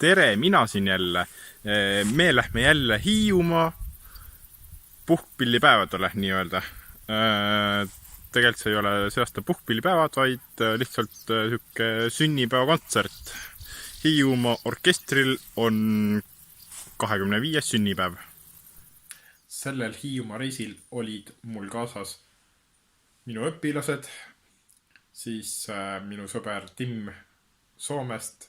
Tere, mina siin jälle. Me lähme jälle Hiiumaa puhkpillipäevadele nii-öelda. Tegelikult see ei ole see aasta puhkpillipäevad, vaid lihtsalt siuke sünnipäevakontsert. Hiiumaa orkestril on 25. sünnipäev. Sellel Hiiumaa reisil olid mul kaasas minu õpilased, siis minu sõber Tim Soomest.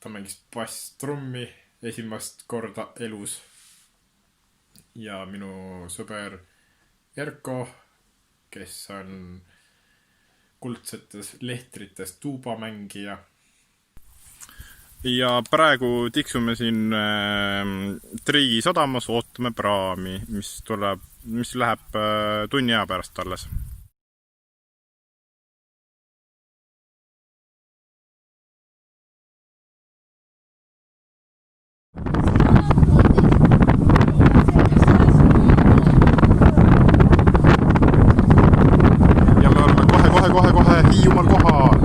Ta mängis basstrummi esimest korda elus. Ja minu sõber Erko, kes on kuldsetes lehtrites tuubamängija. Ja praegu tiksume siin Triigi sadamas, ootame praami, mis läheb tunni aja pärast alles. Ja me oleme kohe Hiiumaal kohal.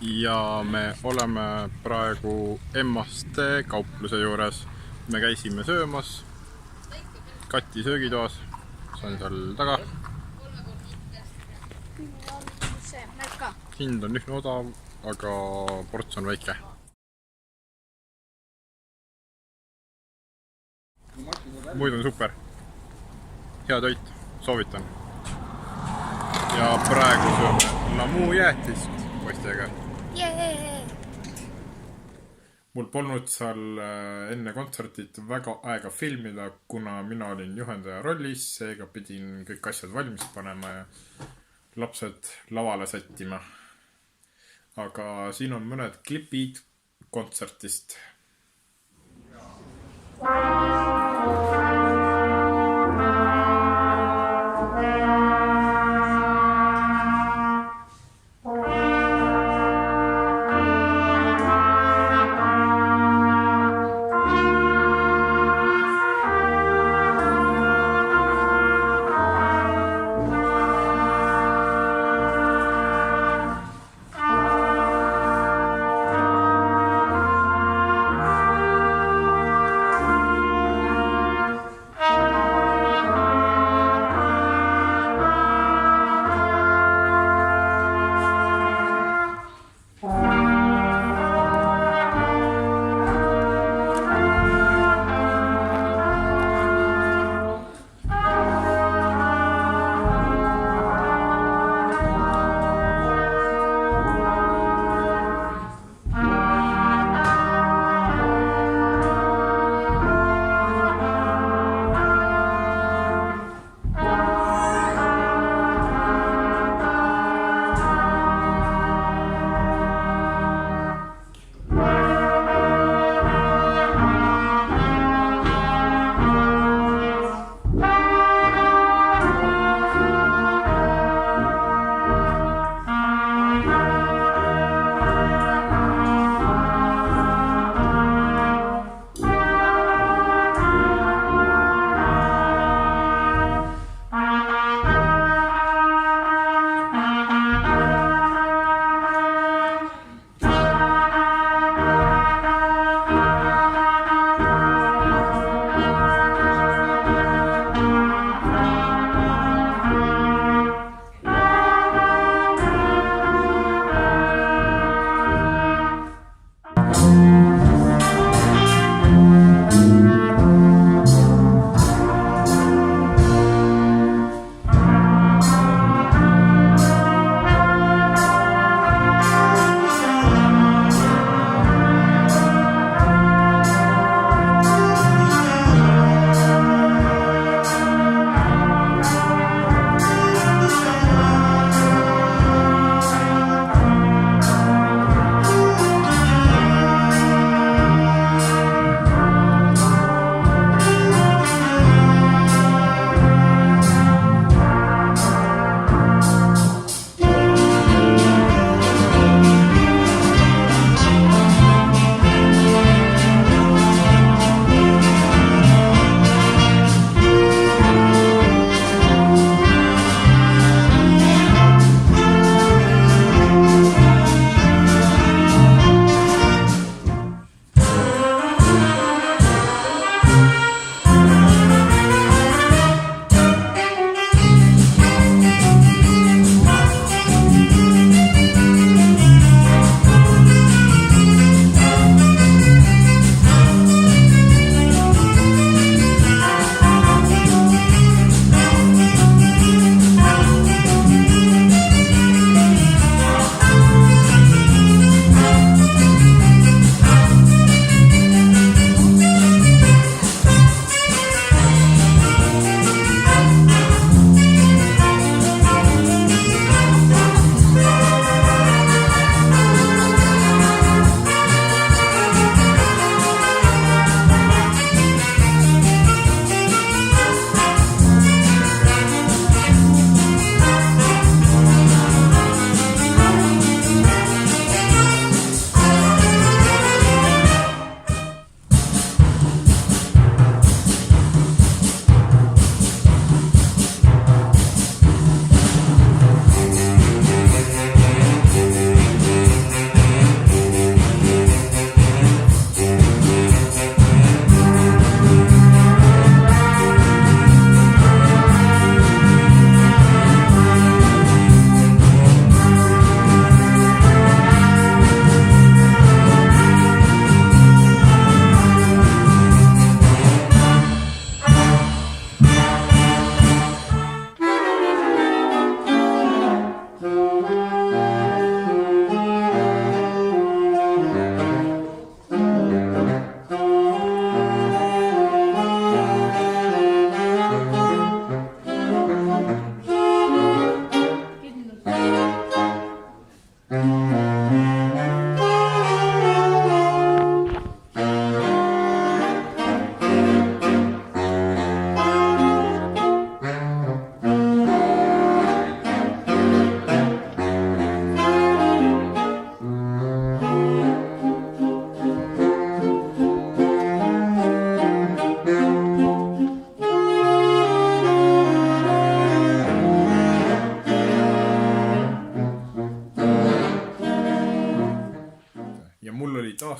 Ja me oleme praegu Emmaste kaupluse juures. Me käisime söömas Kati söögitoas. See on seal taga. Hind on üsna odav, aga ports on väike. Muidu on super. Hea toit, soovitan. Ja praegu sööme Lamu jäätist poistega. Mul polnud seal enne kontsertit väga aega filmida, kuna mina olin juhendaja rollis, seega pidin kõik asjad valmis panema ja lapsed lavale sättima. Aga siin on mõned klipid kontsertist.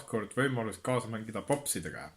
taaskord võimalus kaasa mängida popsidega.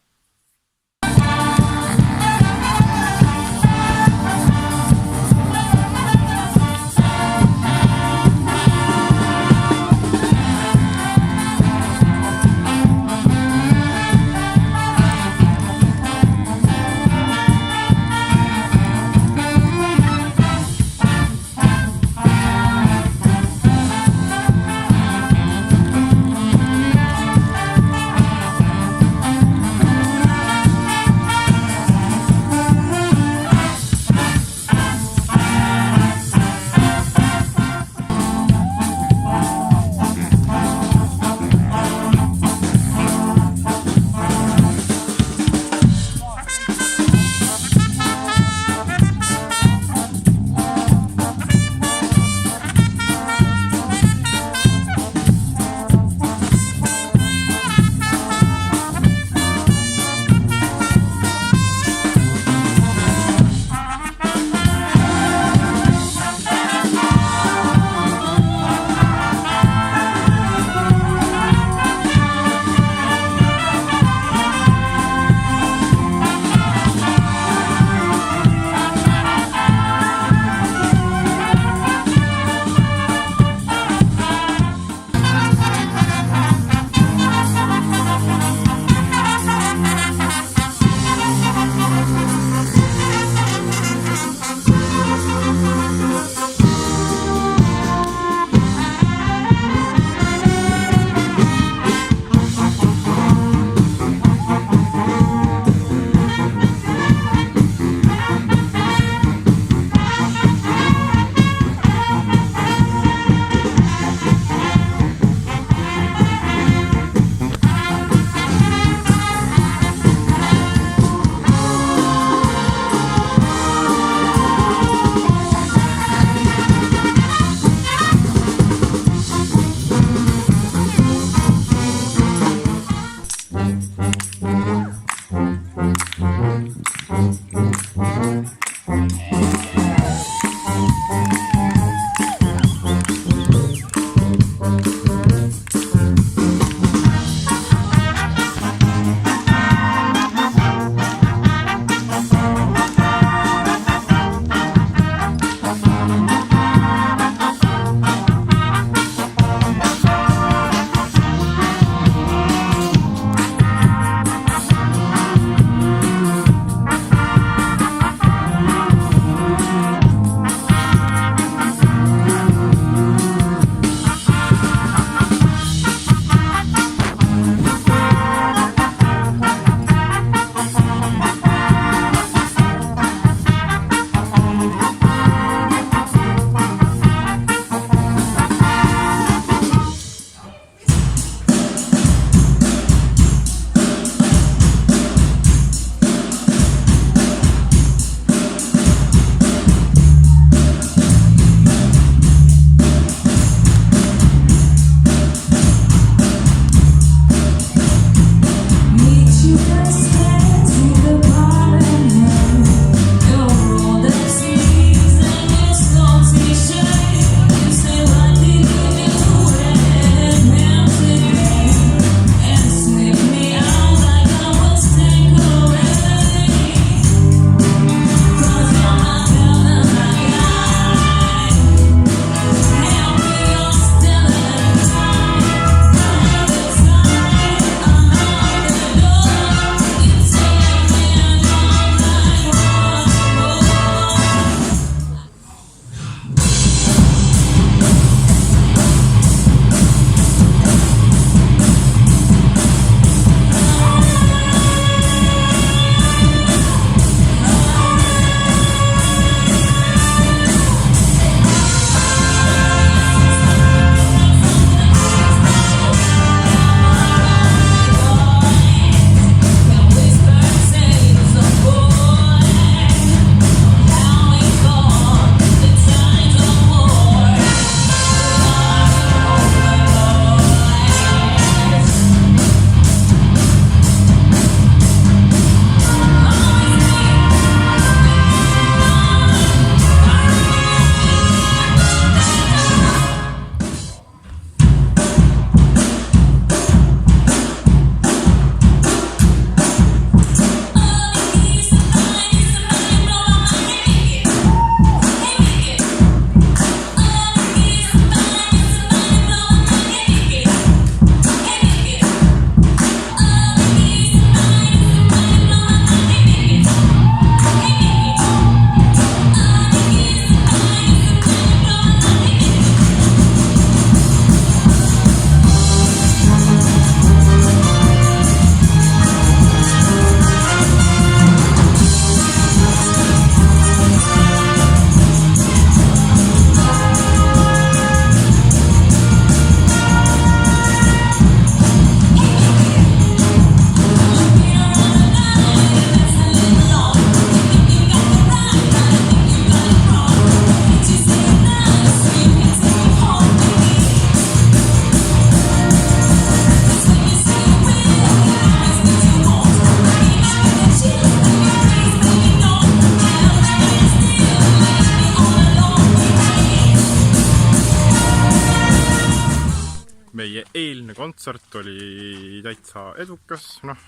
kontsert oli täitsa edukas, noh,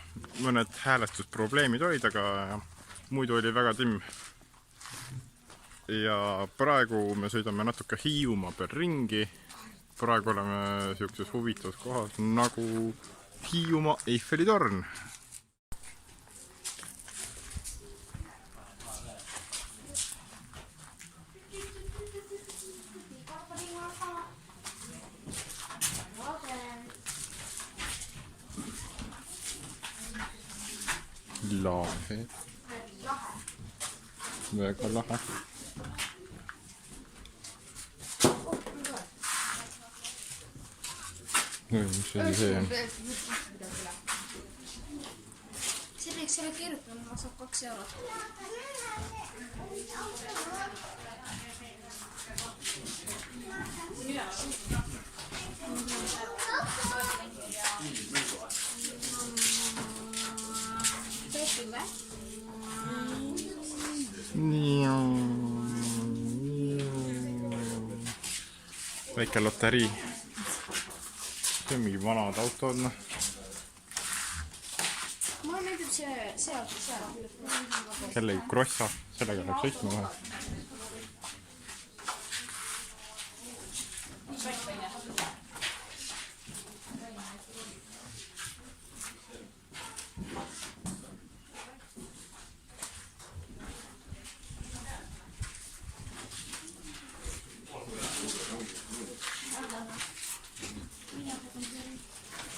mõned häälestusprobleemid olid, aga muidu oli väga timm. Ja praegu me sõidame natuke Hiiumaa peal ringi. Praegu oleme sellises huvitavas kohas nagu Hiiumaa Eiffeli torn. Lahe. Väga lahe. Mis see on? Selle kirjutamine maksab 2 eurot. Väike loterii. See on mingi vanad autod. Mulle meeldib see auto seal. Kellegi krossa, sellega läheb sõitma vahe.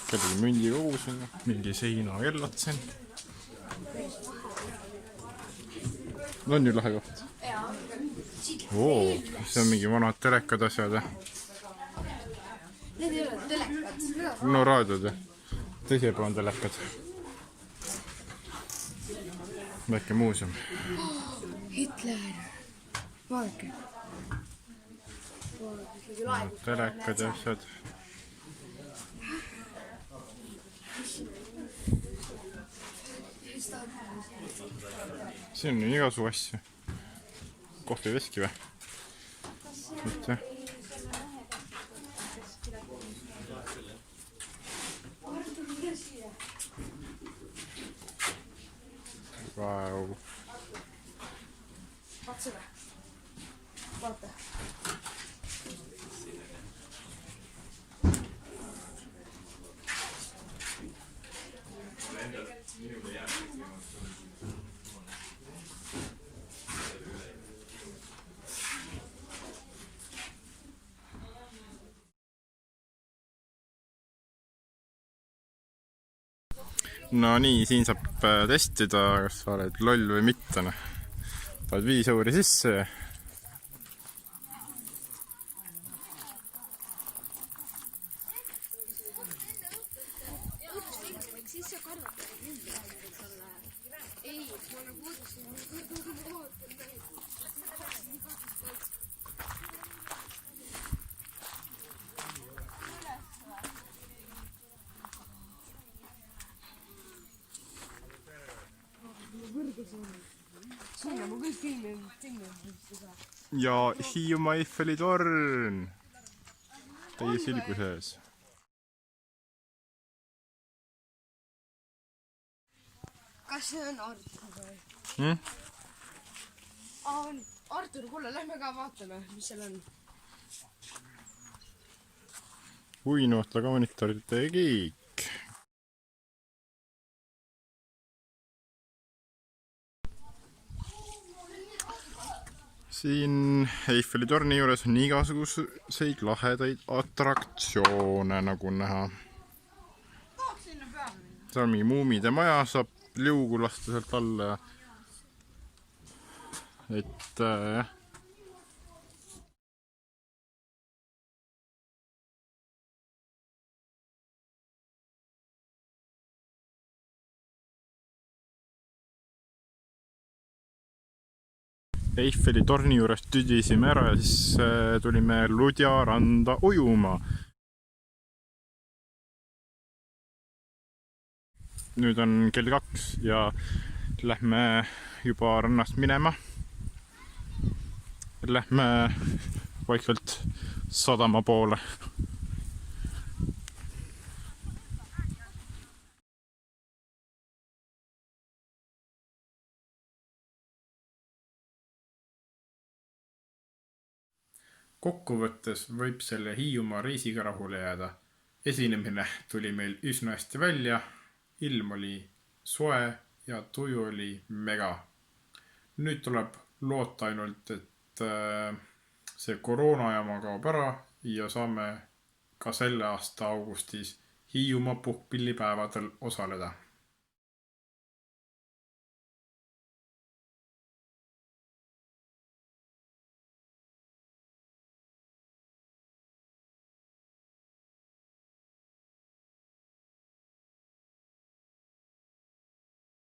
Kellegi mündi kogusin, mingi seina kellatsen. On ju lahe koht? See on mingi vanad telekad asjad. Need ei ole telekad. No raadiod. Teise pool on telekad. Väike muuseum. Hitler. Vaadake. Telekad ja asjad. Siin on igasugu asju. Kohviveski või? Mitte. Vau. Vaata seda. Vaata. No nii, siin saab testida, kas sa oled loll või mitte. Paned 5 euri sisse. Ja Hiiumaa Eiffeli torn teie silguses. Kas see on Artur või? Artur, kuule, lähme ka vaatame, mis seal on. Uinuotlaga monitorite kõik. Siin Eiffeli torni juures on igasuguseid lahedaid atraktsioone, nagu näha. Seal on mingi muumide maja, saab liugu lasta sealt alla. Et jah. Eiffeli torni juures tüdisime ära ja siis tulime Ludja randa ujuma. Nüüd on kell 2 ja lähme juba rannast minema. Lähme vaikselt sadama poole. kokkuvõttes võib selle Hiiumaa reisiga rahule jääda. Esinemine tuli meil üsna hästi välja, ilm oli soe ja tuju oli mega. Nüüd tuleb loota ainult, et see koroonajama kaob ära ja saame ka selle aasta augustis Hiiumaa puhkpillipäevadel osaleda.